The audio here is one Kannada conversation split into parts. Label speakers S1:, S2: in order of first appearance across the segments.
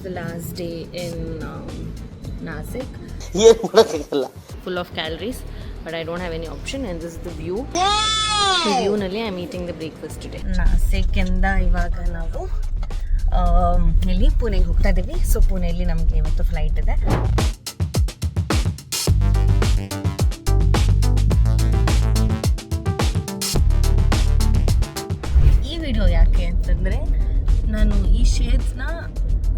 S1: The last day in Nasik. Full of calories, but I don't have any option, and this is the view. The view nalli I am eating the breakfast today. Nasik ಇಂದ ಇವಾಗ ನಾವು ಇಲ್ಲಿ ಪುಣೆಗೆ ಹೋಗ್ತಾ ಇದೀವಿ. ಸೊ ಪುಣೆಯಲ್ಲಿ ನಮಗೆ ಇವತ್ತು ಫ್ಲೈಟ್ ಇದೆ. ಈ ವಿಡಿಯೋ ಯಾಕೆ ಅಂತಂದ್ರೆ ನಾನು ಈ ಶೇಡ್ಸ್ನ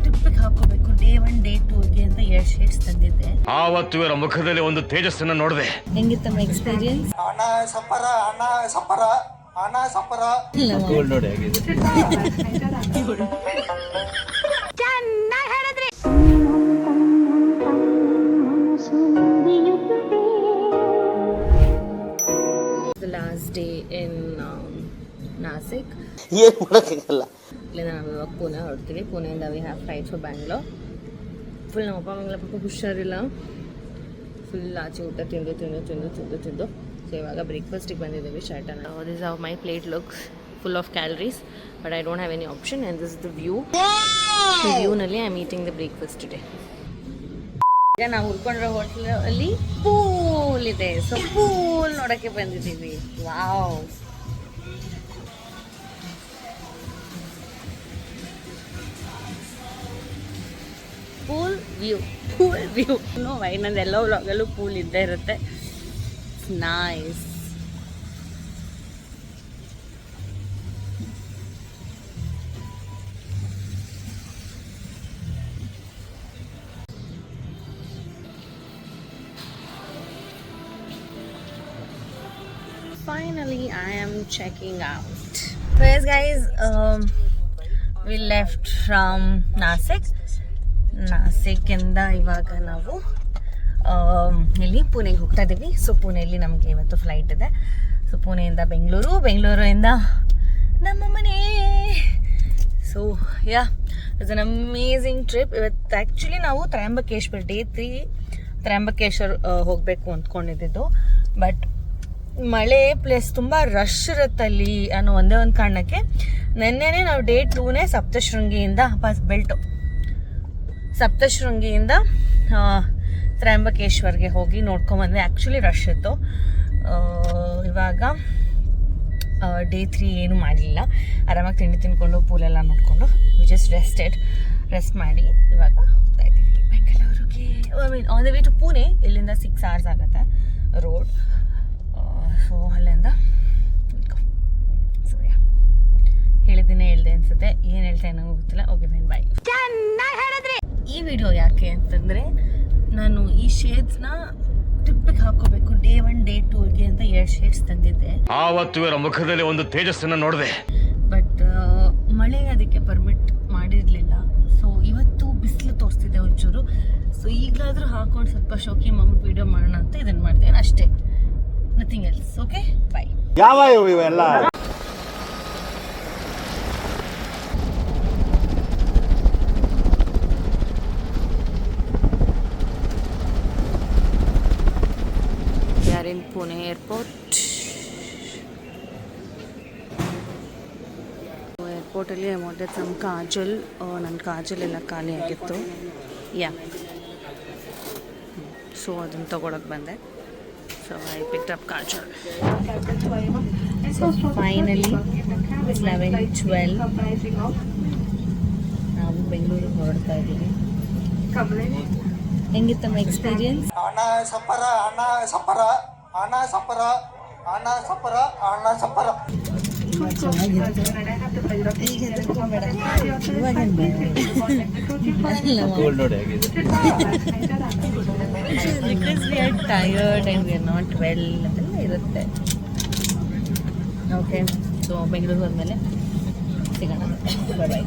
S1: ಟ್ರಿಪ್ಪಿಗೆ ಹಾಕೋಬೇಕು ಡೇ 1 ಡೇ 2ಗೆ ಅಂತ 2 ಶೇಡ್ಸ್ ತಂದಿದ್ದೆ.
S2: ಆವತ್ತು ಇವರ ಮುಖದಲ್ಲಿ ಒಂದು ತೇಜಸ್ಸನ್ನ ನೋಡಿದೆ.
S1: ಹೆಂಗಿತ್ತಮ್ಮ ಎಕ್ಸ್ಪೀರಿಯನ್ಸ್?
S3: ಅಣ್ಣ ಸಪರ
S2: ಗೋಲ್ಡ್ ನೋಡಿ ಆಗಿದೆ.
S1: ಚೆನ್ನಾಗಿ ಹೇಳಿದ್ರಿ. The last day in Nasik.
S3: ಏನು ಮಾಡೋಕ್ಕಾಗಲ್ಲ.
S1: ಇಲ್ಲಿಂದ ನಾವು ಇವಾಗ ಪುಣೆ ಹೊರಡ್ತೀವಿ. ಪುಣೆಯಿಂದ we have flight for Bangalore. Full ನಮ್ಮ ಅಪ್ಪ ಮಂಗಳ ಪಾಪ ಹುಷಾರಿಲ್ಲ, ಫುಲ್ ಆಚೆ ಊಟ ತಿಂದು ಸೊ ಇವಾಗ ಬ್ರೇಕ್ಫಾಸ್ಟಿಗೆ ಬಂದಿದ್ದೀವಿ Sheraton. This how my plate looks, full of calories, but I don't have any option, and this is the view. ಈ ವ್ಯೂನಲ್ಲಿ I am eating the breakfast today. ಈಗ ನಾವು ಉಳ್ಕೊಂಡಿರೋ ಹೋಟೆಲಲ್ಲಿ ಪೂಲ್ ಇದೆ, ಸೊ ಪೂಲ್ ನೋಡೋಕ್ಕೆ ಬಂದಿದ್ದೀವಿ. Wow, pool view know why, ನಂದು ಎಲ್ಲೋ ವ್ಲಾಗಲ್ಲೂ ಪೂಲ್ ಇದ್ದೇ ಇರುತ್ತೆ. Nice. Finally, I am checking out. So yes guys, we left from Nasik ಇಂದ ಇವಾಗ ನಾವು ಇಲ್ಲಿ ಪುಣೆಗೆ ಹೋಗ್ತಾ ಇದ್ದೀವಿ. ಸೊ ಪುಣೆಯಲ್ಲಿ ನಮಗೆ ಇವತ್ತು ಫ್ಲೈಟ್ ಇದೆ. ಸೊ ಪುಣೆಯಿಂದ ಬೆಂಗಳೂರಿಂದ ನಮ್ಮ ಮನೆ. So yeah, it's an amazing trip. ಇವತ್ತು ಆ್ಯಕ್ಚುಲಿ ನಾವು ತ್ರಯಂಬಕೇಶ್ವರ್ ಡೇ 3 ತ್ರಯಂಬಕೇಶ್ವರ್ ಹೋಗಬೇಕು ಅಂದ್ಕೊಂಡಿದ್ದು, ಬಟ್ ಮಳೆ ಪ್ಲಸ್ ತುಂಬ ರಶ್ ಇರುತ್ತಲ್ಲಿ ಅನ್ನೋ ಒಂದೇ ಒಂದು ಕಾರಣಕ್ಕೆ ನೆನ್ನೆನೇ ನಾವು ಡೇ 2ನೇ ಸಪ್ತಶೃಂಗಿಯಿಂದ ತ್ರಯಂಬಕೇಶ್ವರ್ಗೆ ಹೋಗಿ ನೋಡ್ಕೊಂಬಂದ್ರೆ ಆ್ಯಕ್ಚುಲಿ ರಶ್ ಇತ್ತು. ಇವಾಗ ಡೇ 3 ಏನೂ ಮಾಡಲಿಲ್ಲ, ಆರಾಮಾಗಿ ತಿಂಡಿ ತಿನ್ಕೊಂಡು ಪೂಲೆಲ್ಲ ನೋಡಿಕೊಂಡು ವಿ ಜಸ್ಟ್ ರೆಸ್ಟ್ ಮಾಡಿ ಇವಾಗ ಹೋಗ್ತಾ ಇದ್ದೀವಿ ಬೆಂಗಳೂರಿಗೆ. I mean on the way to Pune. ಇಲ್ಲಿಂದ 6 hours ಆಗುತ್ತೆ ರೋಡ್. ಸೊ ಅಲ್ಲಿಂದ ಸೊ ಹೇಳಿದ್ದೆ ಅನ್ಸುತ್ತೆ, ಏನು ಹೇಳ್ತಾ ನಂಗೆ ಗೊತ್ತಿಲ್ಲ. ಓಕೆ ಫೈನ್, ಬಾಯ್. ಚೆನ್ನಾಗಿ ಹೇಳಿದ್ರಿ. ಈ ವಿಡಿಯೋ ಯಾಕೆ ಅಂತಂದರೆ ನಾನು ಈ ಶೇಡ್ಸ್ನ ಟ್ರಿಪ್ಪಿಗೆ ಹಾಕೋಬೇಕು ಡೇ 1 ಡೇ 2ಗೆ ಅಂತ 2 ಶೇಡ್ಸ್ ತಂದಿದ್ದೆ.
S2: ಆವತ್ತು ಇವರ ಮುಖದಲ್ಲಿ ಒಂದು ತೇಜಸ್ಸನ್ನ ನೋಡಿದೆ,
S1: ಬಟ್ ಮಳೆ ಅದಕ್ಕೆ ಪರ್ಮಿಟ್ ಮಾಡಿರಲಿಲ್ಲ. ಸೊ ಇವತ್ತು ಬಿಸಿಲು ತೋರಿಸ್ತಿದೆ ಒಂಚೂರು. ಸೊ ಈಗಲಾದರೂ ಹಾಕೊಂಡು ಸ್ವಲ್ಪ ಶೋಕಿ ಮಮ್ಮಿ ವಿಡಿಯೋ ಮಾಡೋಣ ಅಂತ ಇದನ್ನು ಮಾಡ್ತೇನೆ ಅಷ್ಟೇ, ನಥಿಂಗ್ ಎಲ್ಸ್. Okay bye.
S3: ಯಾವ ಇವೆಲ್ಲ
S1: in Pune airport. ಏರ್ಪೋರ್ಟಲ್ಲಿ ಐ ವಾಂಟೆಡ್ ಸಮ್ ಕಾಜಲ್. ನನ್ನ ಕಾಜಲ್ ಎಲ್ಲ ಖಾಲಿ ಆಗಿತ್ತು. ಯಾ, ಸೊ ಅದನ್ನು ತೊಗೊಳಕ್ಕೆ ಬಂದೆ. So I picked up Kajal. So finally 11:12 ನಾವು ಬೆಂಗಳೂರಿಗೆ ಹೊರಡ್ತಾ ಇದ್ದೀವಿ. ಹೆಂಗಿತ್ತಮ್ಮ ಎಕ್ಸ್ಪೀರಿಯನ್ಸ್?
S3: ಅಣ್ಣ ಸಪರ
S2: ಗೋಲ್ಡ್ ನೋಡಿ ಆಗಿದೆ.
S1: Because we are tired and we are not well ಅದೆಲ್ಲ ಇರುತ್ತೆ. ಓಕೆ, ಸೊ ಬೆಂಗಳೂರು ಹೋದ್ಮೇಲೆ ಸಿಗೋಣ. ಬಾಯ್ ಬಾಯ್.